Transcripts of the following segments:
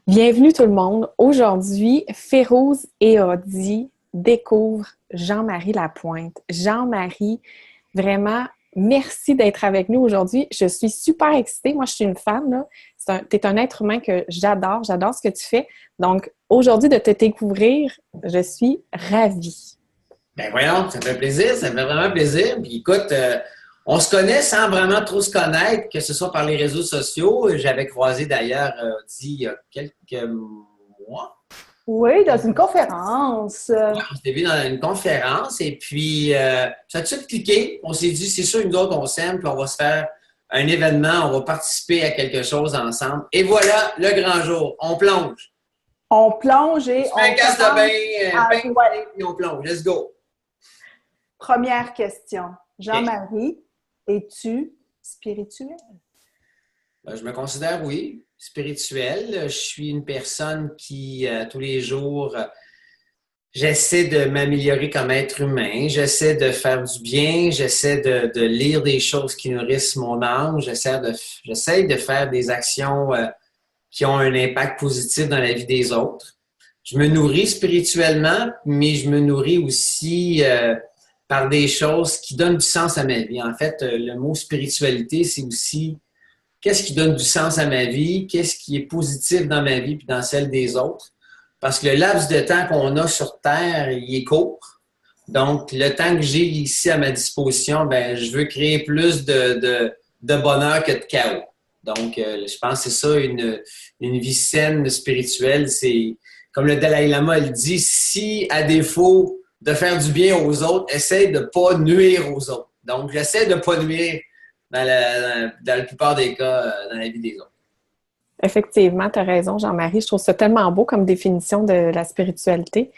Bienvenue tout le monde. Aujourd'hui, Férouz et Audi découvrent Jean-Marie Lapointe. Jean-Marie, vraiment, merci d'être avec nous aujourd'hui. Je suis super excitée. Moi, je suis une fan, là. Tu es un être humain que j'adore. J'adore ce que tu fais. Donc, aujourd'hui, de te découvrir, je suis ravie. Ben voyons, ça fait plaisir, ça fait vraiment plaisir. Puis écoute, on se connaît sans vraiment trop se connaître, que ce soit par les réseaux sociaux. J'avais croisé d'ailleurs, dit il y a quelques mois. Oui, dans une conférence. Ouais, on s'était vu dans une conférence et puis ça a tout de suite cliqué. On s'est dit, c'est sûr, nous autres, on s'aime, puis on va se faire un événement, on va participer à quelque chose ensemble. Et voilà, le grand jour. On plonge. On plonge et On se fait un casse de commence bain, à- pain, ouais. puis on plonge. Let's go. Première question. OK. Jean-Marie, es-tu spirituel? Ben, je me considère, oui, spirituel. Je suis une personne qui, tous les jours, j'essaie de m'améliorer comme être humain. J'essaie de faire du bien. J'essaie de lire des choses qui nourrissent mon âme. J'essaie de faire des actions, qui ont un impact positif dans la vie des autres. Je me nourris spirituellement, mais je me nourris aussi, par des choses qui donnent du sens à ma vie. En fait, le mot spiritualité, c'est aussi qu'est-ce qui donne du sens à ma vie, qu'est-ce qui est positif dans ma vie puis dans celle des autres. Parce que le laps de temps qu'on a sur Terre, il est court. Donc, le temps que j'ai ici à ma disposition, ben, je veux créer plus de bonheur que de chaos. Donc, je pense que c'est ça, une vie saine, spirituelle. C'est, comme le Dalai Lama le dit, si à défaut de faire du bien aux autres, essaie de ne pas nuire aux autres. Donc, j'essaie de ne pas nuire dans la plupart des cas dans la vie des autres. Effectivement, tu as raison, Jean-Marie. Je trouve ça tellement beau comme définition de la spiritualité.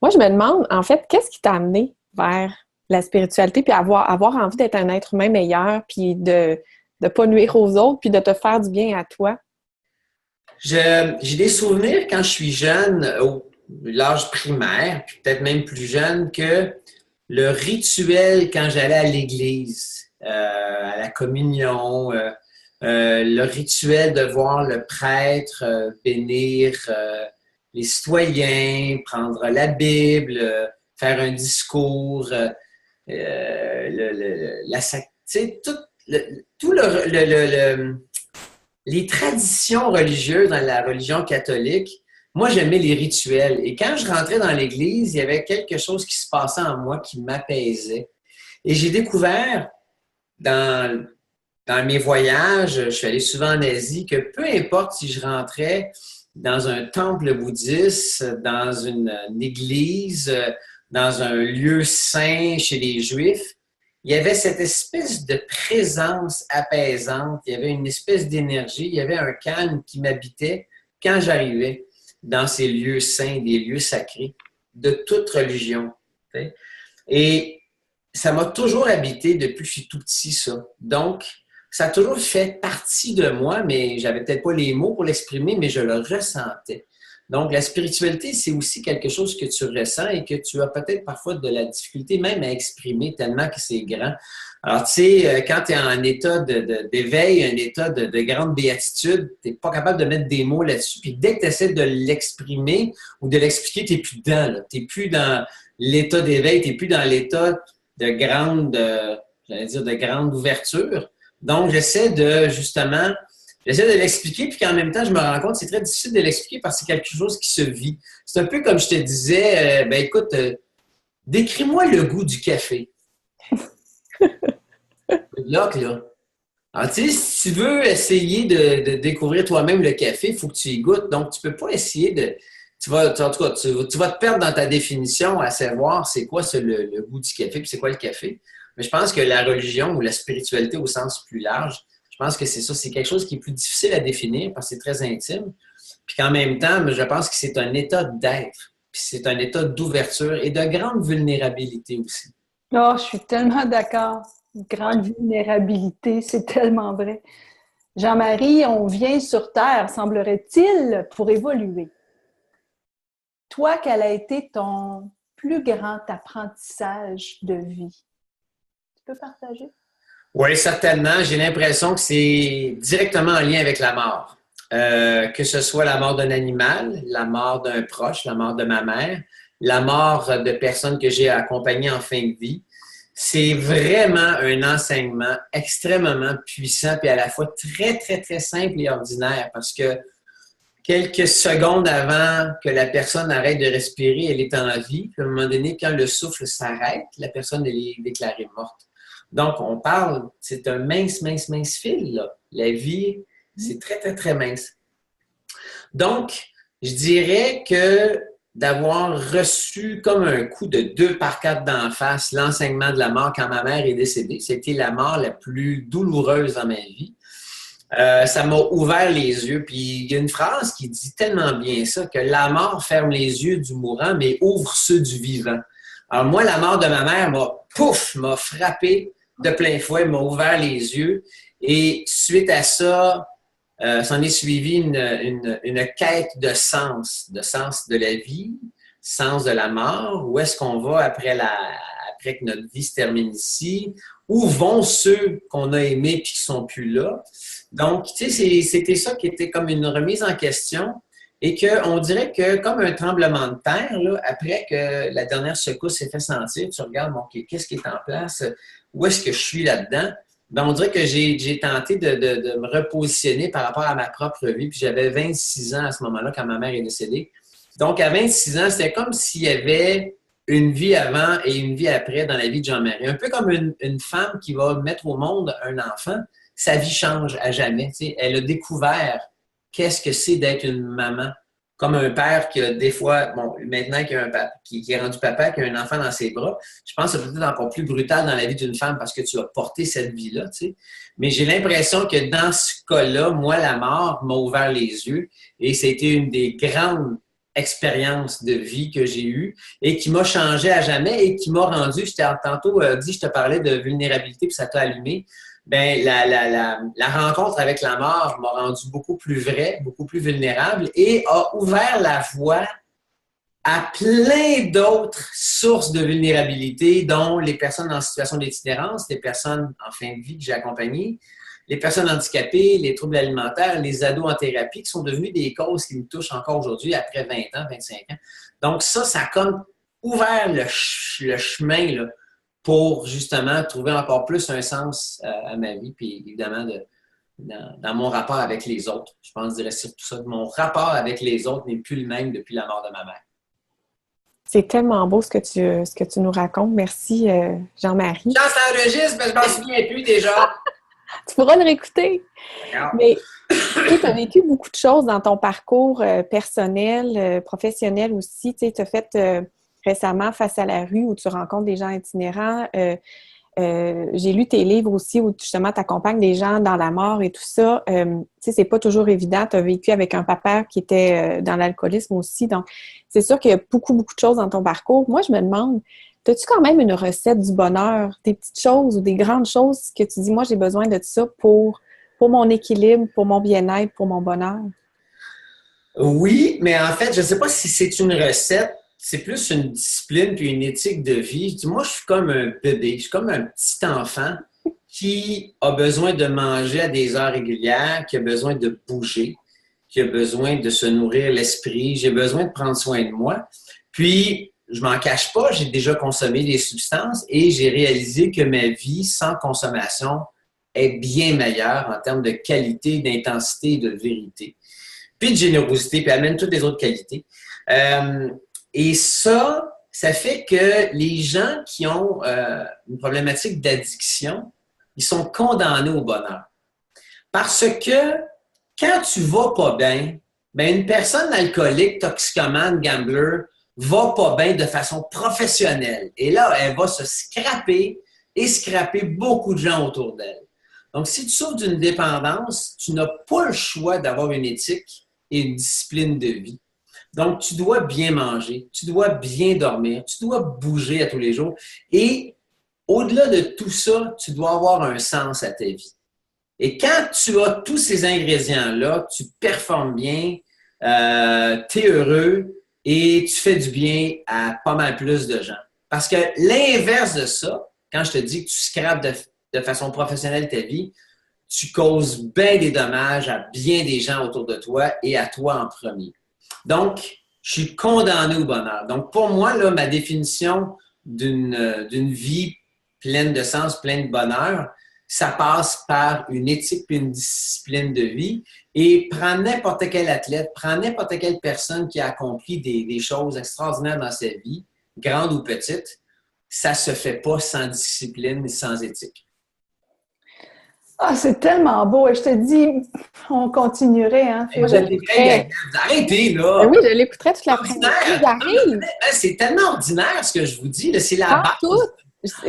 Moi, je me demande, en fait, qu'est-ce qui t'a amené vers la spiritualité, puis avoir envie d'être un être humain meilleur, puis de ne pas nuire aux autres, puis de te faire du bien à toi? J'ai des souvenirs quand je suis jeune, au l'âge primaire, puis peut-être même plus jeune, que le rituel quand j'allais à l'église, à la communion, le rituel de voir le prêtre bénir les citoyens, prendre la Bible, faire un discours, tu sais, les traditions religieuses dans la religion catholique. Moi, j'aimais les rituels. Et quand je rentrais dans l'église, il y avait quelque chose qui se passait en moi qui m'apaisait. Et j'ai découvert dans mes voyages, je suis allé souvent en Asie, que peu importe si je rentrais dans un temple bouddhiste, dans une église, dans un lieu saint chez les Juifs, il y avait cette espèce de présence apaisante, il y avait une espèce d'énergie, il y avait un calme qui m'habitait quand j'arrivais dans ces lieux saints, des lieux sacrés de toute religion. Et ça m'a toujours habité depuis que je suis tout petit, ça. Donc, ça a toujours fait partie de moi, mais j'avais peut-être pas les mots pour l'exprimer, mais je le ressentais. Donc, la spiritualité, c'est aussi quelque chose que tu ressens et que tu as peut-être parfois de la difficulté même à exprimer tellement que c'est grand. Alors, tu sais, quand tu es en état d'éveil, un état de grande béatitude, tu n'es pas capable de mettre des mots là-dessus. Puis dès que tu essaies de l'exprimer ou de l'expliquer, tu n'es plus dedans. Tu n'es plus dans l'état d'éveil, tu n'es plus dans l'état de j'allais dire, de grande ouverture. Donc, j'essaie de l'expliquer, puis qu'en même temps, je me rends compte que c'est très difficile de l'expliquer parce que c'est quelque chose qui se vit. C'est un peu comme je te disais, ben écoute, décris-moi le goût du café. Là. Alors, tu sais, si tu veux essayer de découvrir toi-même le café, il faut que tu y goûtes. Donc, tu ne peux pas essayer de. En tout cas, tu vas te perdre dans ta définition à savoir c'est quoi le goût du café, puis c'est quoi le café. Mais je pense que la religion ou la spiritualité au sens plus large, je pense que c'est ça, c'est quelque chose qui est plus difficile à définir parce que c'est très intime. Puis qu'en même temps, je pense que c'est un état d'être, puis c'est un état d'ouverture et de grande vulnérabilité aussi. Oh, je suis tellement d'accord. Ouais. Grande vulnérabilité, c'est tellement vrai. Jean-Marie, on vient sur Terre, semblerait-il, pour évoluer. Toi, quel a été ton plus grand apprentissage de vie? Tu peux partager? Oui, certainement. J'ai l'impression que c'est directement en lien avec la mort. que ce soit la mort d'un animal, la mort d'un proche, la mort de ma mère, la mort de personnes que j'ai accompagnées en fin de vie. C'est vraiment un enseignement extrêmement puissant et à la fois très, très, très simple et ordinaire parce que quelques secondes avant que la personne arrête de respirer, elle est en vie. Puis à un moment donné, quand le souffle s'arrête, la personne elle est déclarée morte. Donc, on parle, c'est un mince, mince, mince fil, là. La vie, c'est très, très, très mince. Donc, je dirais que d'avoir reçu comme un coup de 2 par 4 d'en face l'enseignement de la mort quand ma mère est décédée, c'était la mort la plus douloureuse dans ma vie. Ça m'a ouvert les yeux. Puis il y a une phrase qui dit tellement bien ça, que la mort ferme les yeux du mourant, mais ouvre ceux du vivant. Alors moi, la mort de ma mère m'a frappé de plein fouet, m'a ouvert les yeux. Et suite à ça, s'en est suivi une quête de sens de la vie, sens de la mort. Où est-ce qu'on va après que notre vie se termine ici? Où vont ceux qu'on a aimés et qui ne sont plus là? Donc, tu sais, c'était ça qui était comme une remise en question et qu'on dirait que comme un tremblement de terre, là, après que la dernière secousse s'est fait sentir, tu regardes, bon, OK, qu'est-ce qui est en place? Où est-ce que je suis là-dedans? Ben, on dirait que j'ai tenté de me repositionner par rapport à ma propre vie. Puis j'avais 26 ans à ce moment-là quand ma mère est décédée. Donc, à 26 ans, c'était comme s'il y avait une vie avant et une vie après dans la vie de Jean-Marie. Un peu comme une femme qui va mettre au monde un enfant, sa vie change à jamais. Tu sais. Elle a découvert qu'est-ce que c'est d'être une maman. Comme un père qui a des fois, bon, maintenant qui est rendu papa, qui a un enfant dans ses bras, je pense que c'est peut-être encore plus brutal dans la vie d'une femme parce que tu as porté cette vie-là, tu sais. Mais j'ai l'impression que dans ce cas-là, moi, la mort m'a ouvert les yeux et c'était une des grandes expériences de vie que j'ai eues et qui m'a changé à jamais et qui m'a rendu, je t'ai tantôt dit, je te parlais de vulnérabilité puis ça t'a allumé. Ben, la rencontre avec la mort m'a rendu beaucoup plus vrai, beaucoup plus vulnérable et a ouvert la voie à plein d'autres sources de vulnérabilité, dont les personnes en situation d'itinérance, les personnes en fin de vie que j'ai accompagnées, les personnes handicapées, les troubles alimentaires, les ados en thérapie, qui sont devenus des causes qui me touchent encore aujourd'hui après 20 ans, 25 ans. Donc ça a comme ouvert le chemin là, pour justement trouver encore plus un sens à ma vie, puis évidemment dans mon rapport avec les autres. Je pense que je dirais surtout ça. Mon rapport avec les autres n'est plus le même depuis la mort de ma mère. C'est tellement beau ce que tu nous racontes. Merci, Jean-Marie. Quand ça enregistre, mais je m'en souviens plus déjà. Tu pourras le réécouter. D'accord. Mais tu as vécu beaucoup de choses dans ton parcours personnel, professionnel aussi. Tu as fait récemment Face à la rue où tu rencontres des gens itinérants. J'ai lu tes livres aussi où justement tu accompagnes des gens dans la mort et tout ça. Tu sais, c'est pas toujours évident. Tu as vécu avec un papa qui était dans l'alcoolisme aussi. Donc, c'est sûr qu'il y a beaucoup, beaucoup de choses dans ton parcours. Moi, je me demande, as-tu quand même une recette du bonheur? Des petites choses ou des grandes choses que tu dis, moi, j'ai besoin de ça pour mon équilibre, pour mon bien-être, pour mon bonheur? Oui, mais en fait, je ne sais pas si c'est une recette. C'est plus une discipline puis une éthique de vie. Moi, je suis comme un bébé, je suis comme un petit enfant qui a besoin de manger à des heures régulières, qui a besoin de bouger, qui a besoin de se nourrir l'esprit. J'ai besoin de prendre soin de moi. Puis, je m'en cache pas, j'ai déjà consommé des substances et j'ai réalisé que ma vie sans consommation est bien meilleure en termes de qualité, d'intensité et de vérité. Puis de générosité, puis amène toutes les autres qualités. Et ça fait que les gens qui ont une problématique d'addiction, ils sont condamnés au bonheur. Parce que quand tu vas pas bien, ben une personne alcoolique, toxicomane, gambler, va pas bien de façon professionnelle. Et là, elle va se scraper et scraper beaucoup de gens autour d'elle. Donc, si tu souffres d'une dépendance, tu n'as pas le choix d'avoir une éthique et une discipline de vie. Donc, tu dois bien manger, tu dois bien dormir, tu dois bouger à tous les jours. Et au-delà de tout ça, tu dois avoir un sens à ta vie. Et quand tu as tous ces ingrédients-là, tu performes bien, tu es heureux et tu fais du bien à pas mal plus de gens. Parce que l'inverse de ça, quand je te dis que tu scrapes de façon professionnelle ta vie, tu causes bien des dommages à bien des gens autour de toi et à toi en premier. Donc, je suis condamné au bonheur. Donc, pour moi, là, ma définition d'une vie pleine de sens, pleine de bonheur, ça passe par une éthique et une discipline de vie. Et prends n'importe quel athlète, prends n'importe quelle personne qui a accompli des choses extraordinaires dans sa vie, grande ou petite, ça se fait pas sans discipline et sans éthique. Ah, c'est tellement beau. Et je te dis, on continuerait, hein, Moi, arrêtez, là! Oui, je l'écouterais toute l'après-midi. C'est tellement ordinaire ce que je vous dis. C'est la base. Tout.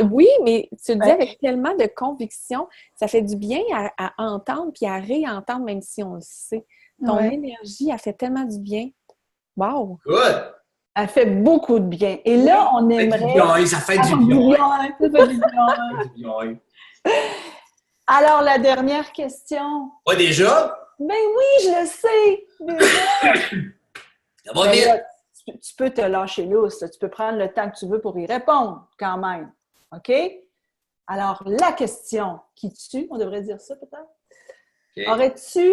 Oui, mais tu le dis avec tellement de conviction, ça fait du bien à entendre puis à réentendre, même si on le sait. Ton énergie, elle fait tellement du bien. Wow! Good! Elle fait beaucoup de bien. Et là, on aimerait... Ça fait du bien. Ça fait du bien. Alors, la dernière question. Pas déjà? Ben oui, je le sais! Déjà. Ça va vite! Là, tu peux te lâcher lousse. Tu peux prendre le temps que tu veux pour y répondre, quand même. OK? Alors, la question qui tue, on devrait dire ça peut-être? Okay. Aurais-tu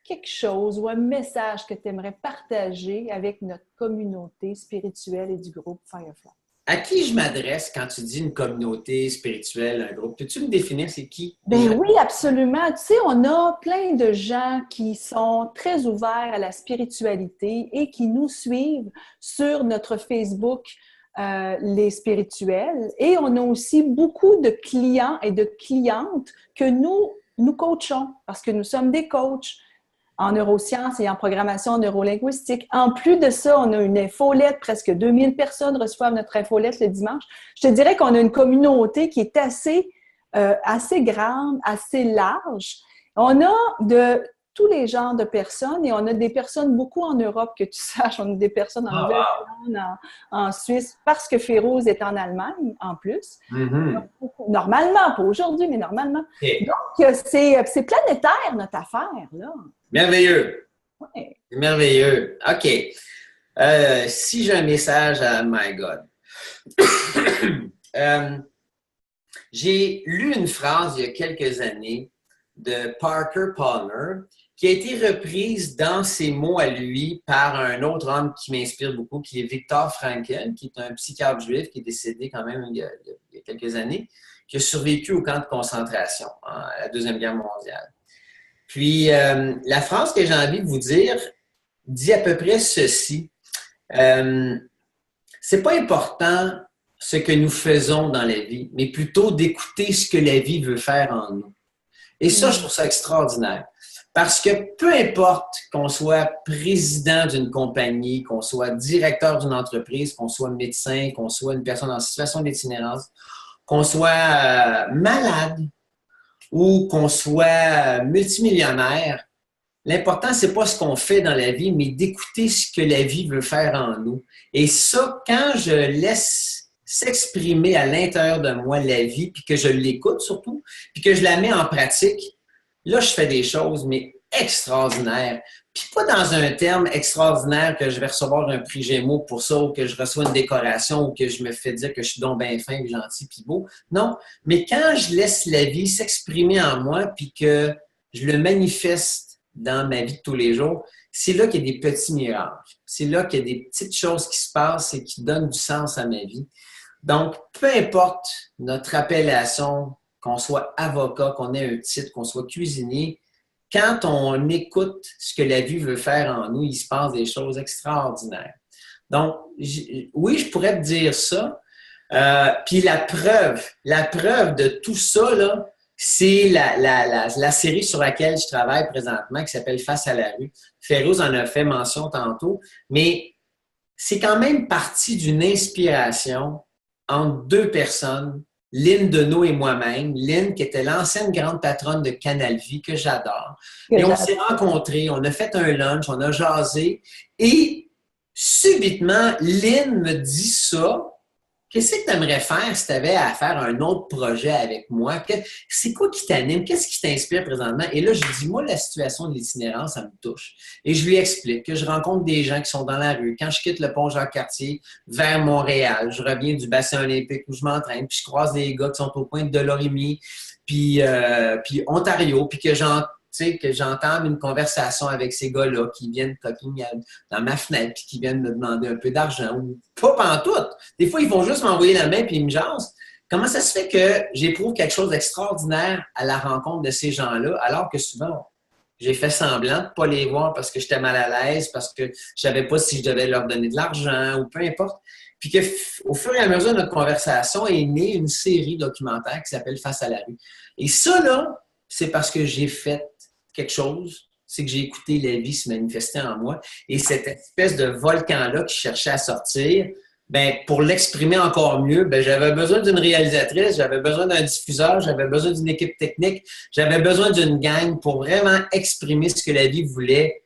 quelque chose ou un message que tu aimerais partager avec notre communauté spirituelle et du groupe Firefly? À qui je m'adresse quand tu dis une communauté spirituelle, un groupe? Peux-tu me définir c'est qui? Ben oui, absolument. Tu sais, on a plein de gens qui sont très ouverts à la spiritualité et qui nous suivent sur notre Facebook, les spirituels. Et on a aussi beaucoup de clients et de clientes que nous coachons parce que nous sommes des coachs en neurosciences et en programmation neurolinguistique. En plus de ça, on a une infolette. Presque 2000 personnes reçoivent notre infolette le dimanche. Je te dirais qu'on a une communauté qui est assez grande, assez large. On a de tous les genres de personnes et on a des personnes beaucoup en Europe, que tu saches. On a des personnes en Nouvelle-Zélande, en Suisse, parce que Férouz est en Allemagne, en plus. Mm-hmm. Normalement, pas aujourd'hui, mais normalement. Okay. Donc, c'est planétaire, notre affaire, là. Merveilleux. Ouais. Merveilleux. OK. Si j'ai un message à My God. J'ai lu une phrase il y a quelques années de Parker Palmer qui a été reprise dans ses mots à lui par un autre homme qui m'inspire beaucoup, qui est Viktor Frankl, qui est un psychiatre juif qui est décédé quand même il y a quelques années, qui a survécu au camp de concentration à la Deuxième Guerre mondiale. Puis, la phrase que j'ai envie de vous dire dit à peu près ceci. C'est pas important ce que nous faisons dans la vie, mais plutôt d'écouter ce que la vie veut faire en nous. Et ça, je trouve ça extraordinaire. Parce que peu importe qu'on soit président d'une compagnie, qu'on soit directeur d'une entreprise, qu'on soit médecin, qu'on soit une personne en situation d'itinérance, qu'on soit malade, ou qu'on soit multimillionnaire, l'important, c'est pas ce qu'on fait dans la vie, mais d'écouter ce que la vie veut faire en nous. Et ça, quand je laisse s'exprimer à l'intérieur de moi la vie, puis que je l'écoute surtout, puis que je la mets en pratique, là, je fais des choses, mais extraordinaires. Puis pas dans un terme extraordinaire que je vais recevoir un prix Gémeaux pour ça, ou que je reçois une décoration, ou que je me fais dire que je suis donc bien fin, gentil, puis beau. Non, mais quand je laisse la vie s'exprimer en moi, puis que je le manifeste dans ma vie de tous les jours, c'est là qu'il y a des petits miracles. C'est là qu'il y a des petites choses qui se passent et qui donnent du sens à ma vie. Donc, peu importe notre appellation, qu'on soit avocat, qu'on ait un titre, qu'on soit cuisinier, quand on écoute ce que la vie veut faire en nous, il se passe des choses extraordinaires. Donc, oui, je pourrais te dire ça. Puis la preuve de tout ça, là, c'est la série sur laquelle je travaille présentement qui s'appelle Face à la rue. Férouz en a fait mention tantôt, mais c'est quand même parti d'une inspiration entre deux personnes, Lynn Deneau et moi-même. Lynn, qui était l'ancienne grande patronne de Canal Vie, que j'adore. Et on s'est rencontrés, on a fait un lunch, on a jasé. Et subitement, Lynn me dit ça. Qu'est-ce que tu aimerais faire si tu avais à faire un autre projet avec moi? C'est quoi qui t'anime? Qu'est-ce qui t'inspire présentement? Et là, je dis, moi, la situation de l'itinérance, ça me touche. Et je lui explique que je rencontre des gens qui sont dans la rue. Quand je quitte le pont Jacques-Cartier vers Montréal, je reviens du bassin olympique où je m'entraîne, puis je croise des gars qui sont au point de Delorimier, puis Ontario, puis que j'entame une conversation avec ces gars-là qui viennent toquer dans ma fenêtre puis qui viennent me demander un peu d'argent ou pas pantoute. Des fois, ils vont juste m'envoyer la main puis ils me jasent. Comment ça se fait que j'éprouve quelque chose d'extraordinaire à la rencontre de ces gens-là alors que souvent, j'ai fait semblant de ne pas les voir parce que j'étais mal à l'aise, parce que je ne savais pas si je devais leur donner de l'argent ou peu importe. Puis qu'au fur et à mesure de notre conversation est née une série documentaire qui s'appelle Face à la rue. Et ça, là, c'est parce que j'ai fait quelque chose, c'est que j'ai écouté la vie se manifester en moi. Et cette espèce de volcan-là qui cherchait à sortir, ben, pour l'exprimer encore mieux, ben, j'avais besoin d'une réalisatrice, j'avais besoin d'un diffuseur, j'avais besoin d'une équipe technique, j'avais besoin d'une gang pour vraiment exprimer ce que la vie voulait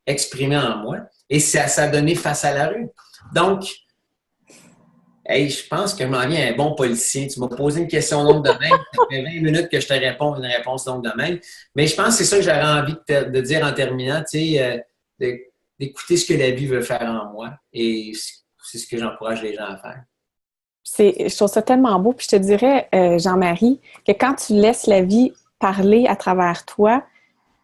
exprimer en moi. Et ça a donné Face à la rue. Donc, hey, je pense que je m'en viens un bon policier. Tu m'as posé une question longue de même. Ça fait 20 minutes que je te réponds une réponse longue de même. Mais je pense que c'est ça que j'aurais envie de dire en terminant, tu sais, d'écouter ce que la vie veut faire en moi. Et c'est ce que j'encourage les gens à faire. Je trouve ça tellement beau. Puis je te dirais, Jean-Marie, que quand tu laisses la vie parler à travers toi,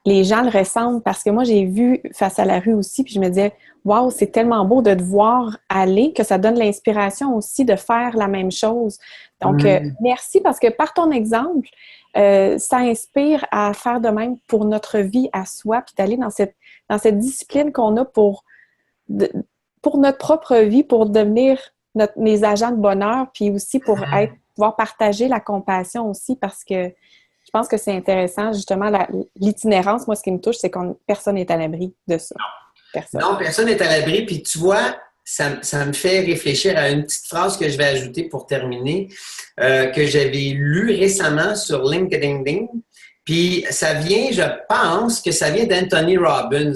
les gens le ressentent parce que moi, j'ai vu Face à la rue aussi, puis je me disais, waouh, c'est tellement beau de te voir aller, que ça donne l'inspiration aussi de faire la même chose. Donc, merci parce que par ton exemple, ça inspire à faire de même pour notre vie à soi, puis d'aller dans cette discipline qu'on a pour notre propre vie, pour devenir les agents de bonheur, puis aussi pour pouvoir partager la compassion aussi, parce que je pense que c'est intéressant, justement, l'itinérance. Moi, ce qui me touche, c'est que personne n'est à l'abri de ça. Non, personne n'est à l'abri. Puis tu vois, ça me fait réfléchir à une petite phrase que je vais ajouter pour terminer, que j'avais lue récemment sur LinkedIn. Puis ça vient, je pense que ça vient d'Anthony Robbins.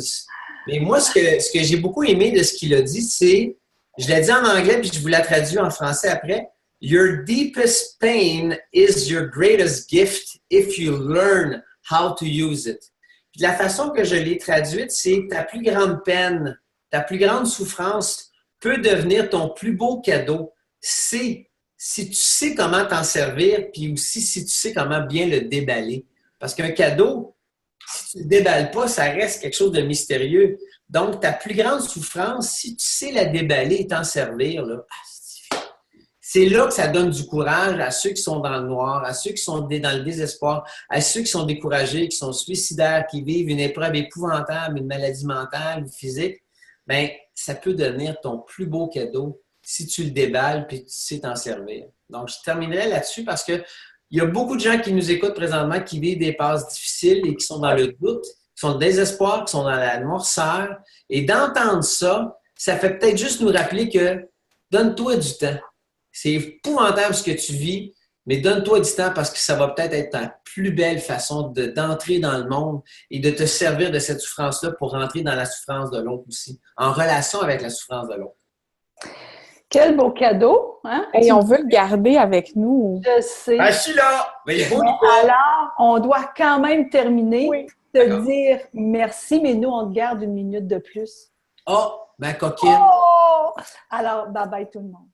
Mais moi, ce que j'ai beaucoup aimé de ce qu'il a dit, c'est, je l'ai dit en anglais, puis je vous la traduis en français après. Your deepest pain is your greatest gift if you learn how to use it. Puis la façon que je l'ai traduite, c'est ta plus grande peine, ta plus grande souffrance peut devenir ton plus beau cadeau. C'est si tu sais comment t'en servir, puis aussi si tu sais comment bien le déballer. Parce qu'un cadeau, si tu ne le déballes pas, ça reste quelque chose de mystérieux. Donc, ta plus grande souffrance, si tu sais la déballer et t'en servir, là, c'est là que ça donne du courage à ceux qui sont dans le noir, à ceux qui sont dans le désespoir, à ceux qui sont découragés, qui sont suicidaires, qui vivent une épreuve épouvantable, une maladie mentale ou physique. Bien, ça peut devenir ton plus beau cadeau si tu le déballes et tu sais t'en servir. Donc, je terminerai là-dessus parce que il y a beaucoup de gens qui nous écoutent présentement qui vivent des passes difficiles et qui sont dans le doute, qui sont dans le désespoir, qui sont dans la noirceur. Et d'entendre ça, ça fait peut-être juste nous rappeler que donne-toi du temps. C'est épouvantable ce que tu vis, mais donne-toi du temps parce que ça va peut-être être ta plus belle façon d'entrer dans le monde et de te servir de cette souffrance-là pour rentrer dans la souffrance de l'autre aussi, en relation avec la souffrance de l'autre. Quel beau cadeau! Hein? Et on veut le garder avec nous. Je sais. Ben, je suis là! Mais alors, on doit quand même terminer, D'accord. dire merci, mais nous, on te garde 1 minute de plus. Oh, ma coquine! Oh! Alors, bye-bye tout le monde.